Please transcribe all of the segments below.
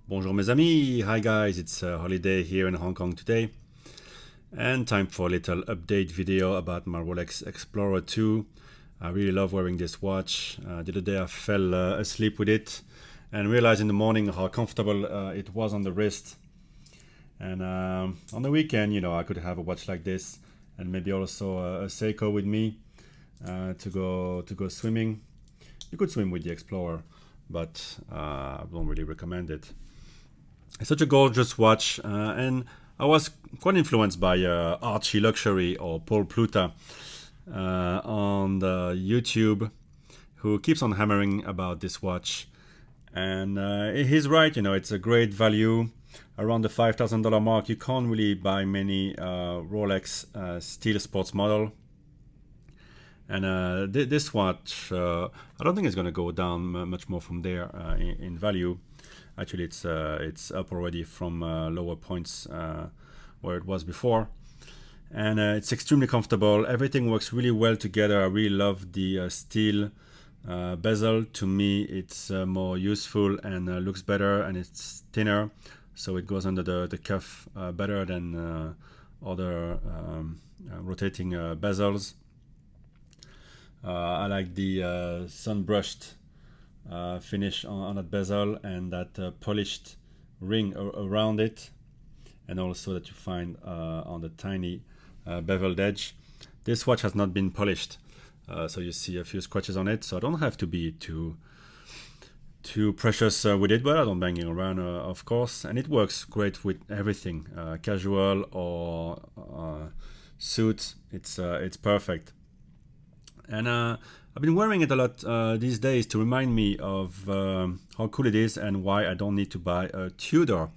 Bonjour mes amis, hi guys, it's a holiday here in Hong Kong today and time for a little update video about my Rolex Explorer 2. I really love wearing this watch. The other day I fell asleep with it and realized in the morning how comfortable it was on the wrist. And on the weekend, I could have a watch like this and maybe also a Seiko with me to go swimming. You could swim with the Explorer, but I don't really recommend it. It's such a gorgeous watch, and I was quite influenced by Archie Luxury or Paul Pluta on the YouTube, who keeps on hammering about this watch. And he's right, it's a great value. Around the $5,000 mark, you can't really buy many Rolex steel sports model. And this watch, I don't think it's going to go down much more from there in value. Actually, it's up already from lower points where it was before. And it's extremely comfortable. Everything works really well together. I really love the steel bezel. To me, it's more useful and looks better, and it's thinner. So it goes under the cuff better than other rotating bezels. I like the sun-brushed finish on that bezel and that polished ring around it, and also that you find on the tiny beveled edge. This watch has not been polished, so you see a few scratches on it, so I don't have to be too precious with it, but I don't bang it around, of course. And it works great with everything, casual or suit. It's perfect. And I've been wearing it a lot these days to remind me of how cool it is and why I don't need to buy a Tudor.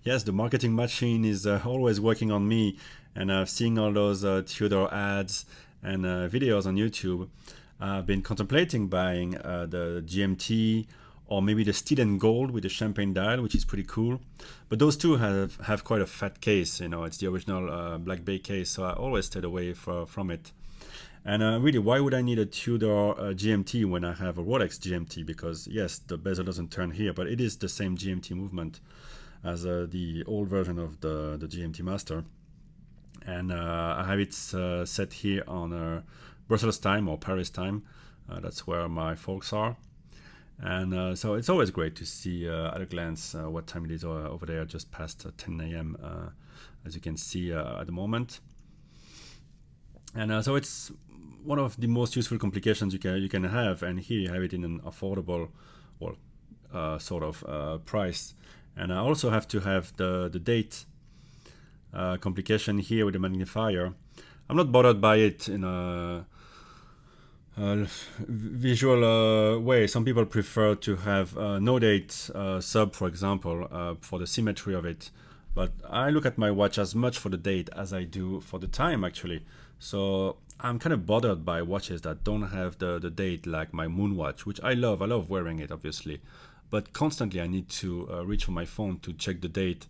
Yes, the marketing machine is always working on me, and I've seen all those Tudor ads and videos on YouTube. I've been contemplating buying the GMT or maybe the steel and gold with the champagne dial, which is pretty cool. But those two have quite a fat case. It's the original Black Bay case, so I always stayed away from it. And really, why would I need a Tudor GMT when I have a Rolex GMT? Because yes, the bezel doesn't turn here, but it is the same GMT movement as the old version of the GMT Master. And I have it set here on Brussels time or Paris time. That's where my folks are. And so it's always great to see at a glance what time it is over there, just past 10 a.m., as you can see at the moment. And so it's one of the most useful complications you can have, and here you have it in an affordable, well, sort of price. And I also have to have the date complication here with the magnifier. I'm not bothered by it in a visual way. Some people prefer to have no date sub, for example, for the symmetry of it. But I look at my watch as much for the date as I do for the time, actually. So I'm kind of bothered by watches that don't have the date, like my Moon watch, which I love. I love wearing it, obviously. But constantly I need to reach for my phone to check the date.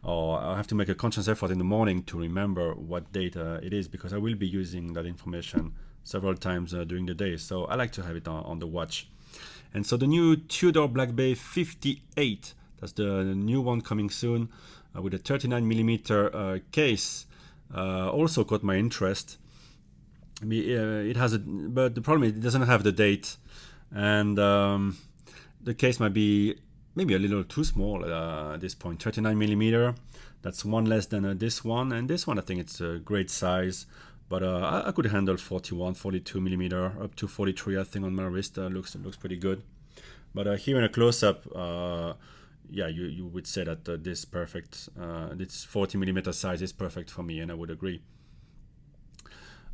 Or I have to make a conscious effort in the morning to remember what date it is, because I will be using that information several times during the day. So I like to have it on the watch. And so the new Tudor Black Bay 58, that's the new one coming soon, with a 39mm case, also caught my interest. It has but the problem is it doesn't have the date, and the case might be maybe a little too small at this point. 39mm, that's one less than this one, and this one I think it's a great size, but I could handle 41, 42mm, up to 43 I think on my wrist. Looks pretty good. But here in a close-up, yeah, you would say that this 40mm size is perfect for me, and I would agree.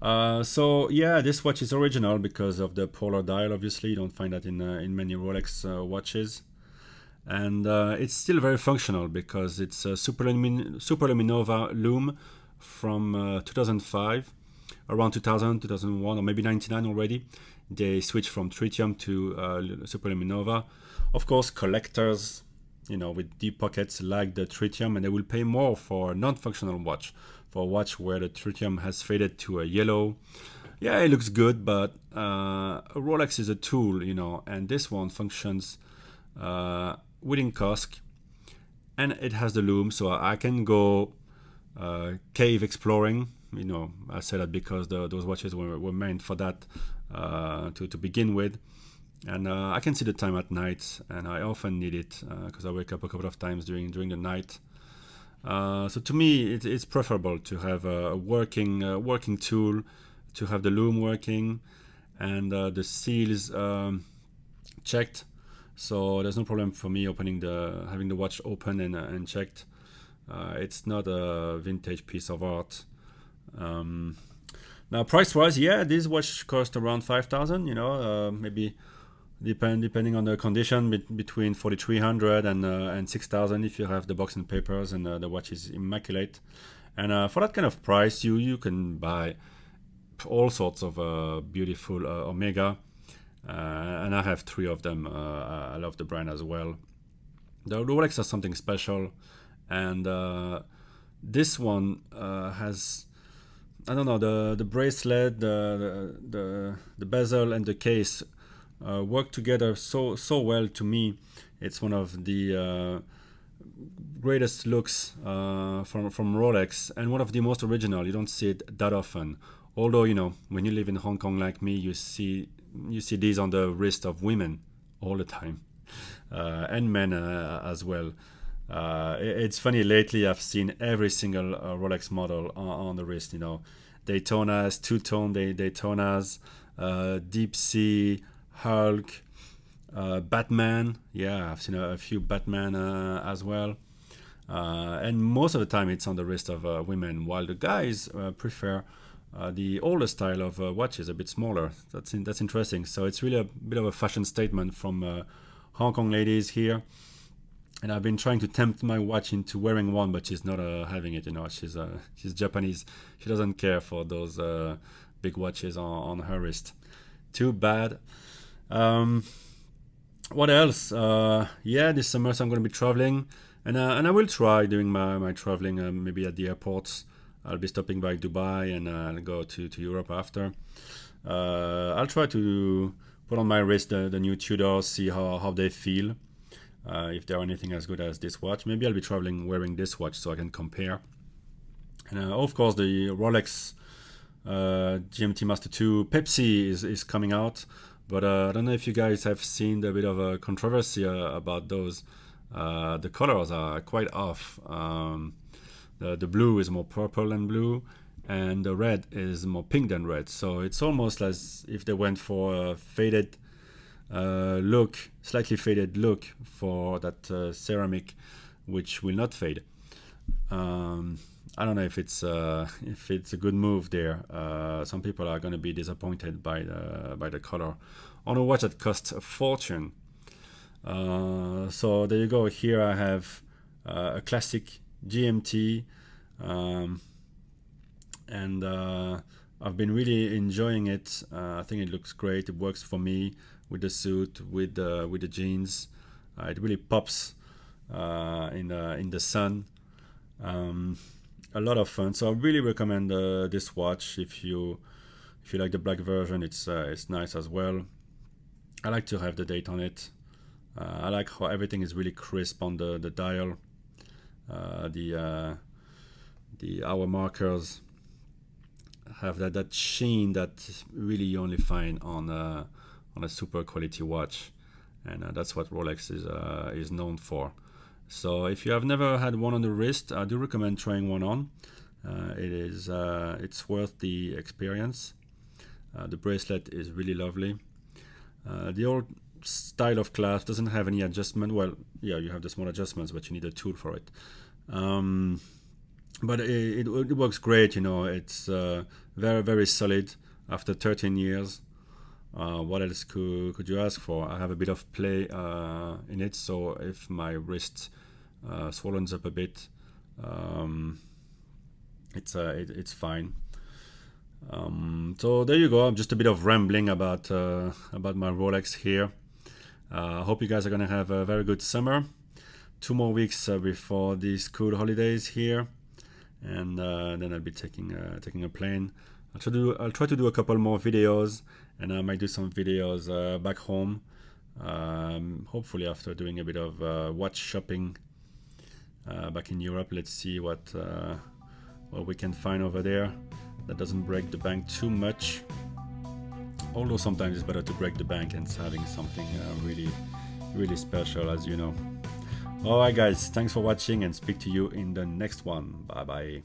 So yeah, this watch is original because of the polar dial. Obviously, you don't find that in many Rolex watches, and it's still very functional because it's a Superluminova lume from 2005, around 2000, 2001, or maybe 99 already. They switched from tritium to Superluminova. Of course, collectors, with deep pockets like the tritium, and they will pay more for a non-functional watch, for a watch where the tritium has faded to a yellow. Yeah, it looks good, but a Rolex is a tool, and this one functions within cost. and it has the loom, so I can go cave exploring. You know, I say that because those watches were meant for that to begin with. And I can see the time at night, and I often need it because I wake up a couple of times during the night. So to me, it's preferable to have a working tool, to have the loom working, and the seals checked. So there's no problem for me having the watch open and checked. It's not a vintage piece of art. Now, price-wise, yeah, this watch cost around 5,000. You know, maybe depending on the condition, between 4,300 and 6,000 if you have the box and papers and the watch is immaculate. And for that kind of price, you can buy all sorts of beautiful Omega. And I have 3 of them. I love the brand as well. The Rolex has something special, and this one has, I don't know, the bracelet, the bezel, and the case work together so well. To me, it's one of the greatest looks from Rolex, and one of the most original. You don't see it that often. Although, you know, when you live in Hong Kong like me, you see these on the wrist of women all the time, and men as well. It's funny, lately I've seen every single Rolex model on the wrist. You know, Daytonas, two-tone Daytonas, Deep Sea, Hulk, Batman. Yeah, I've seen a few Batman as well. And most of the time it's on the wrist of women, while the guys prefer the older style of watches, a bit smaller. That's interesting. So it's really a bit of a fashion statement from Hong Kong ladies here. And I've been trying to tempt my watch into wearing one, but she's not having it. You know, she's Japanese. She doesn't care for those big watches on her wrist. Too bad. What else? Yeah, this summer so I'm going to be traveling, and I will try doing my traveling maybe at the airports. I'll be stopping by Dubai, and I'll go to Europe after. I'll try to put on my wrist the new Tudors, see how they feel. If they're anything as good as this watch. Maybe I'll be traveling wearing this watch so I can compare. And of course, the Rolex GMT Master 2 Pepsi is coming out. But I don't know if you guys have seen the bit of a controversy about those. The colors are quite off. The blue is more purple than blue, and the red is more pink than red. So it's almost as if they went for a faded look, slightly faded look for that ceramic, which will not fade. I don't know if it's a good move there. Some people are going to be disappointed by the color on a watch that costs a fortune. So there you go. Here I have a classic GMT, and I've been really enjoying it. I think it looks great. It works for me with the suit, with the jeans. It really pops in the sun. A lot of fun. So I really recommend this watch if you like the black version. It's nice as well. I like to have the date on it. I like how everything is really crisp on the dial. The hour markers have that sheen that really you only find on a super quality watch, and that's what Rolex is known for. So if you have never had one on the wrist, I do recommend trying one on. It's worth the experience. The bracelet is really lovely. The old style of clasp doesn't have any adjustment. Well, yeah, you have the small adjustments, but you need a tool for it. But it works great. You know, it's very, very solid after 13 years. What else could you ask for? I have a bit of play in it, so if my wrist swollens up a bit, it's fine. So there you go. Just a bit of rambling about my Rolex here. I hope you guys are gonna have a very good summer. 2 more weeks before these school holidays here, and then I'll be taking a plane. I'll try to do a couple more videos, and I might do some videos back home. Hopefully after doing a bit of watch shopping back in Europe. Let's see what we can find over there that doesn't break the bank too much. Although sometimes it's better to break the bank and having something really special, as you know. Alright guys, thanks for watching and speak to you in the next one. Bye bye.